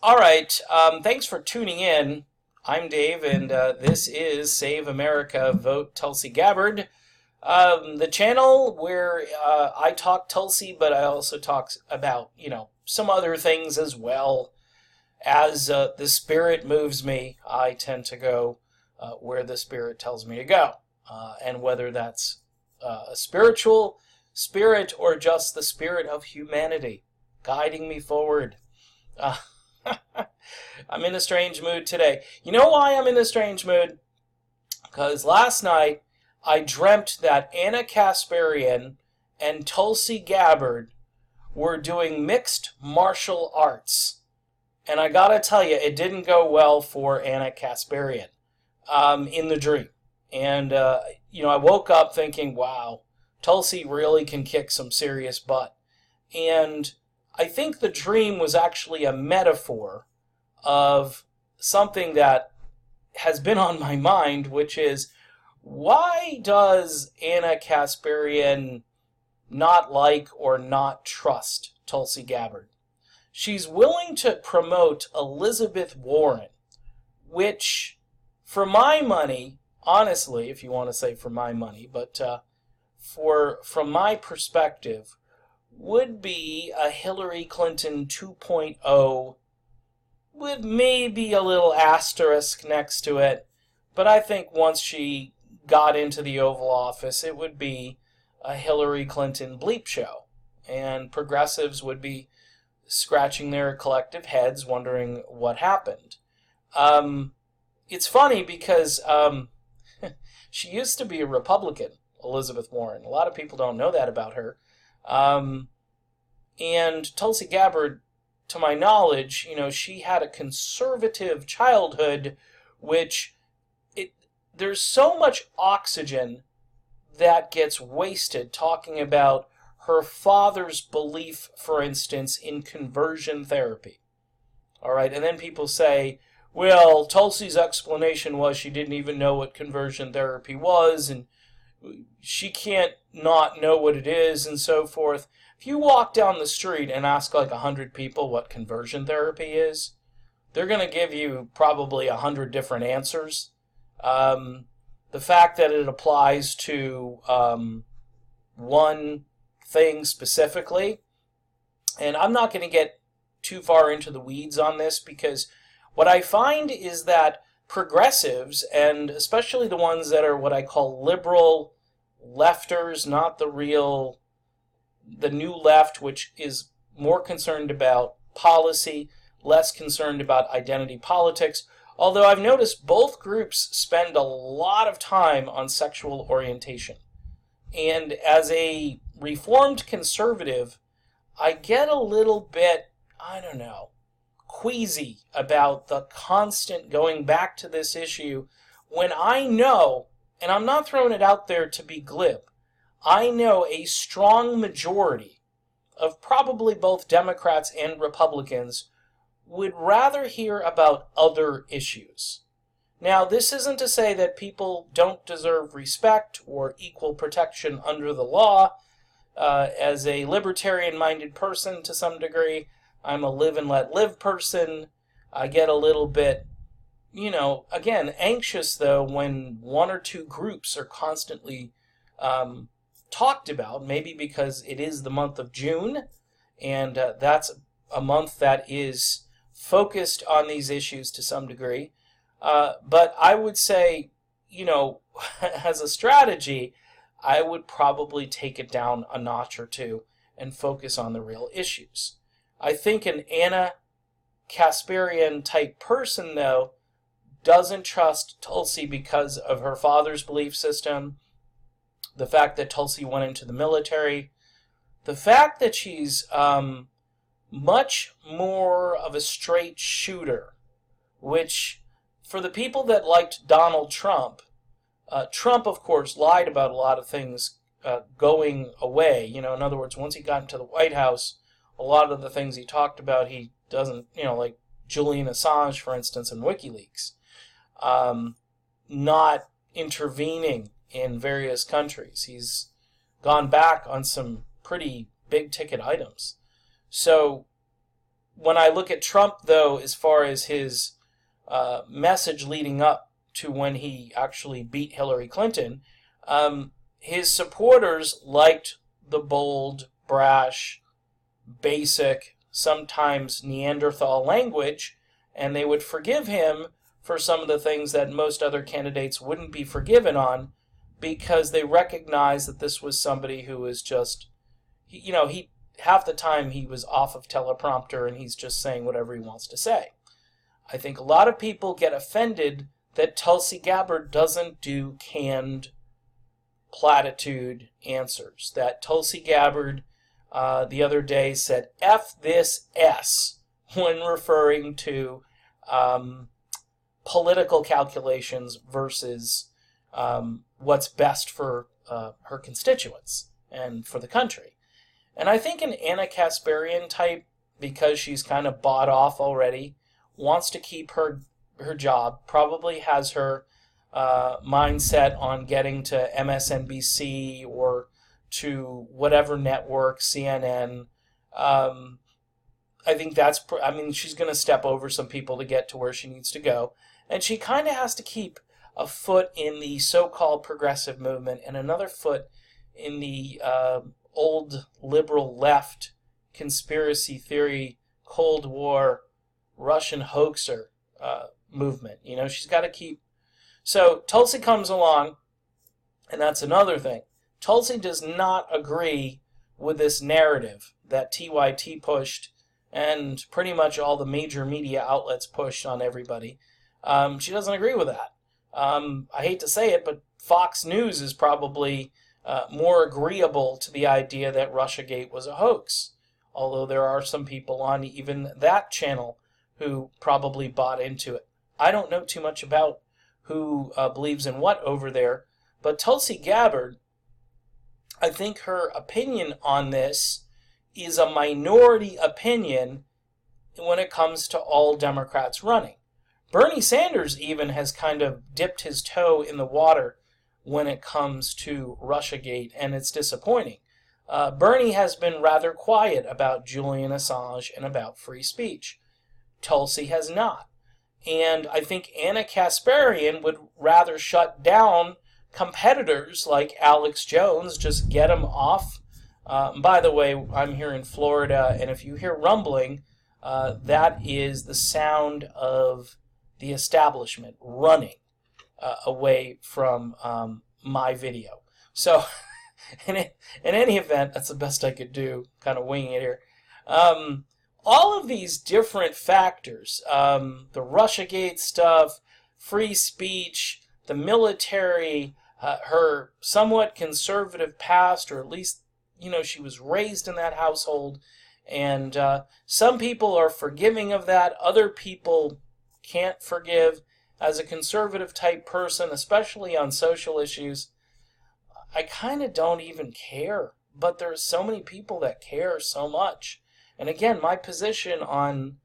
All right. Thanks for tuning in. I'm Dave, and this is Save America, Vote Tulsi Gabbard, the channel where I talk Tulsi, but I also talk about, some other things as well. As the spirit moves me, I tend to go where the spirit tells me to go. And whether that's a spiritual spirit or just the spirit of humanity guiding me forward. Uh, I'm in a strange mood today. You know why I'm in a strange mood? Because last night I dreamt that Anna Kasparian and Tulsi Gabbard were doing mixed martial arts. And I gotta tell you, it didn't go well for Anna Kasparian in the dream. And, I woke up thinking, wow, Tulsi really can kick some serious butt. And I think the dream was actually a metaphor of something that has been on my mind, which is, why does Anna Kasparian not like or not trust Tulsi Gabbard? She's willing to promote Elizabeth Warren, which, for my money, honestly, if you want to say for my money, but from my perspective, would be a Hillary Clinton 2.0 with maybe a little asterisk next to it. But I think once she got into the Oval Office, it would be a Hillary Clinton bleep show. And progressives would be scratching their collective heads wondering what happened. It's funny because she used to be a Republican, Elizabeth Warren. A lot of people don't know that about her. And Tulsi Gabbard, to my knowledge, she had a conservative childhood, which there's so much oxygen that gets wasted talking about her father's belief, for instance, in conversion therapy. All right, and then people say, well, Tulsi's explanation was she didn't even know what conversion therapy was, and she can't not know what it is, and so forth. If you walk down the street and ask like 100 people what conversion therapy is, they're going to give you probably 100 different answers. The fact that it applies to one thing specifically, and I'm not going to get too far into the weeds on this, because what I find is that progressives, and especially the ones that are what I call liberal lefters, not the new left, which is more concerned about policy, less concerned about identity politics, although I've noticed both groups spend a lot of time on sexual orientation. And as a reformed conservative, I get a little bit, queasy about the constant going back to this issue when I know, and I'm not throwing it out there to be glib, I know a strong majority of probably both Democrats and Republicans would rather hear about other issues. Now, this isn't to say that people don't deserve respect or equal protection under the law. As a libertarian-minded person to some degree, I'm a live and let live person. I get a little bit, again, anxious though when one or two groups are constantly talked about, maybe because it is the month of June, and that's a month that is focused on these issues to some degree. But I would say, as a strategy, I would probably take it down a notch or two and focus on the real issues. I think an Anna Kasparian type person, though, doesn't trust Tulsi because of her father's belief system, the fact that Tulsi went into the military, the fact that she's much more of a straight shooter, which, for the people that liked Donald Trump, Trump, of course, lied about a lot of things going away. In other words, once he got into the White House, a lot of the things he talked about, he doesn't, like Julian Assange, for instance, and WikiLeaks, not intervening in various countries. He's gone back on some pretty big ticket items. So when I look at Trump, though, as far as his message leading up to when he actually beat Hillary Clinton, his supporters liked the bold, brash, basic, sometimes Neanderthal language, and they would forgive him for some of the things that most other candidates wouldn't be forgiven on, because they recognized that this was somebody who was just, he half the time he was off of teleprompter and he's just saying whatever he wants to say. I think a lot of people get offended that Tulsi Gabbard doesn't do canned platitude answers. That Tulsi Gabbard the other day said, F this S, when referring to political calculations versus what's best for her constituents and for the country. And I think an Anna Kasparian type, because she's kind of bought off already, wants to keep her job, probably has her mindset on getting to MSNBC or to whatever network, CNN. I think she's going to step over some people to get to where she needs to go. And she kind of has to keep a foot in the so-called progressive movement and another foot in the old liberal left conspiracy theory, Cold War, Russian hoaxer movement. She's got to keep... So Tulsi comes along, and that's another thing. Tulsi does not agree with this narrative that TYT pushed and pretty much all the major media outlets pushed on everybody. She doesn't agree with that. I hate to say it, but Fox News is probably more agreeable to the idea that Russiagate was a hoax, although there are some people on even that channel who probably bought into it. I don't know too much about who believes in what over there, but Tulsi Gabbard, I think her opinion on this is a minority opinion when it comes to all Democrats running. Bernie Sanders even has kind of dipped his toe in the water when it comes to Russiagate, and it's disappointing. Bernie has been rather quiet about Julian Assange and about free speech. Tulsi has not. And I think Anna Kasparian would rather shut down competitors like Alex Jones, just get them off. By the way, I'm here in Florida, and if you hear rumbling, that is the sound of the establishment running away from my video. So, in any event, that's the best I could do, kind of winging it here. All of these different factors, the Russiagate stuff, free speech, the military, her somewhat conservative past, or at least, she was raised in that household, and some people are forgiving of that, other people can't forgive. As a conservative type person, especially on social issues, I kind of don't even care, but there's so many people that care so much. And again, my position on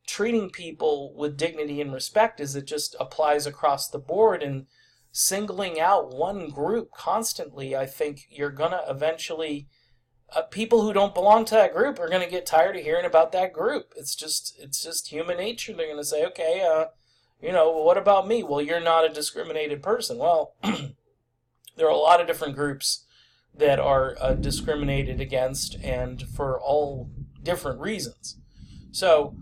treating people with dignity and respect is it just applies across the board, and singling out one group constantly, I think you're going to eventually, people who don't belong to that group are going to get tired of hearing about that group. It's just human nature. They're going to say, okay, what about me? Well, you're not a discriminated person. Well, there are a lot of different groups that are discriminated against, and for all different reasons. So,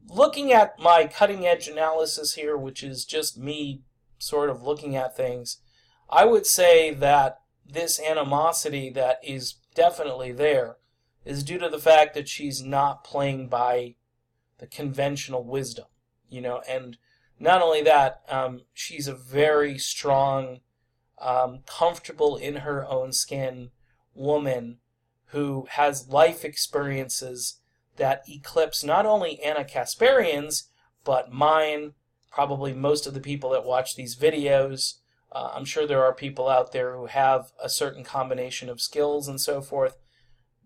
looking at my cutting-edge analysis here, which is just me sort of looking at things, I would say that this animosity that is definitely there is due to the fact that she's not playing by the conventional wisdom, and not only that, she's a very strong, comfortable in her own skin woman who has life experiences that eclipse not only Anna Kasparian's, but mine, probably most of the people that watch these videos. I'm sure there are people out there who have a certain combination of skills and so forth,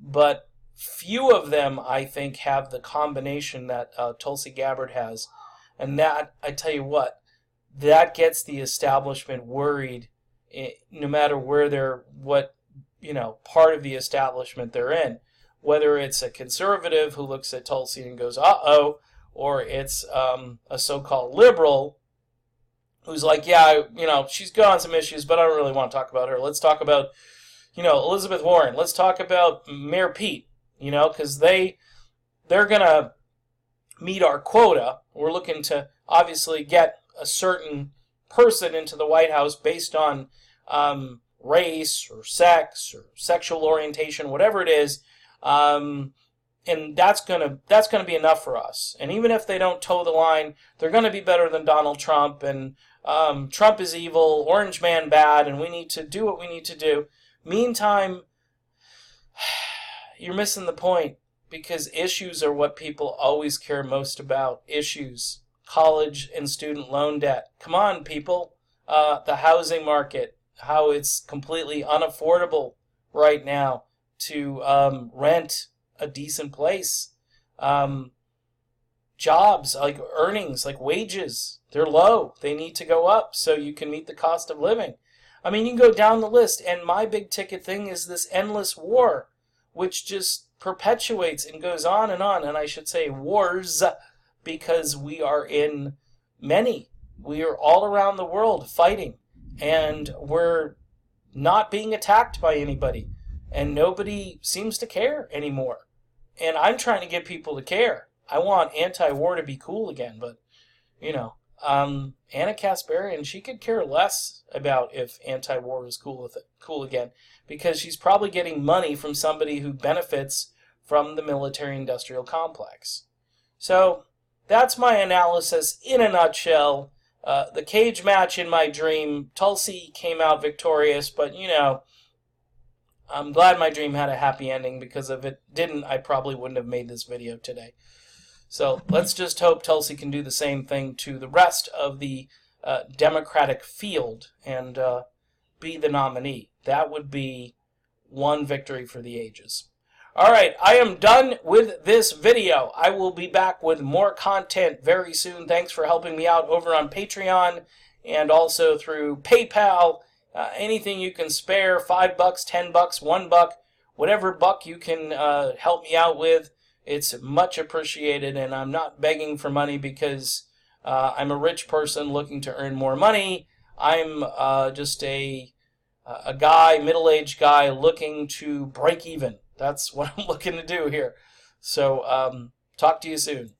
but few of them, I think, have the combination that Tulsi Gabbard has. And that, I tell you what, that gets the establishment worried, no matter where part of the establishment they're in. whether it's a conservative who looks at Tulsi and goes, uh-oh, or it's a so-called liberal who's like, yeah, she's good on some issues, but I don't really want to talk about her. Let's talk about, Elizabeth Warren. Let's talk about Mayor Pete, because they're going to meet our quota. We're looking to obviously get a certain person into the White House based on race or sex or sexual orientation, whatever it is. And that's gonna be enough for us. And even if they don't toe the line, they're gonna be better than Donald Trump. And Trump is evil, Orange Man bad, and we need to do what we need to do. Meantime, you're missing the point, because issues are what people always care most about. Issues, college and student loan debt. Come on, people. The housing market, how it's completely unaffordable right now to rent a decent place. Jobs, like earnings, like wages, they're low. They need to go up so you can meet the cost of living. I mean, you can go down the list, and my big ticket thing is this endless war, which just perpetuates and goes on, and I should say wars, because we are in many. We are all around the world fighting, and we're not being attacked by anybody, and nobody seems to care anymore. And I'm trying to get people to care. I want anti-war to be cool again, but, Anna Kasparian, she could care less about if anti-war is cool again, because she's probably getting money from somebody who benefits from the military-industrial complex. So that's my analysis in a nutshell. The cage match in my dream, Tulsi came out victorious, but, I'm glad my dream had a happy ending, because if it didn't, I probably wouldn't have made this video today. So let's just hope Tulsi can do the same thing to the rest of the Democratic field and be the nominee. That would be one victory for the ages. All right, I am done with this video. I will be back with more content very soon. Thanks for helping me out over on Patreon and also through PayPal. Anything you can spare, $5, $10, $1, whatever buck you can help me out with, it's much appreciated. And I'm not begging for money because I'm a rich person looking to earn more money. I'm just a guy, middle-aged guy, looking to break even. That's what I'm looking to do here. So talk to you soon.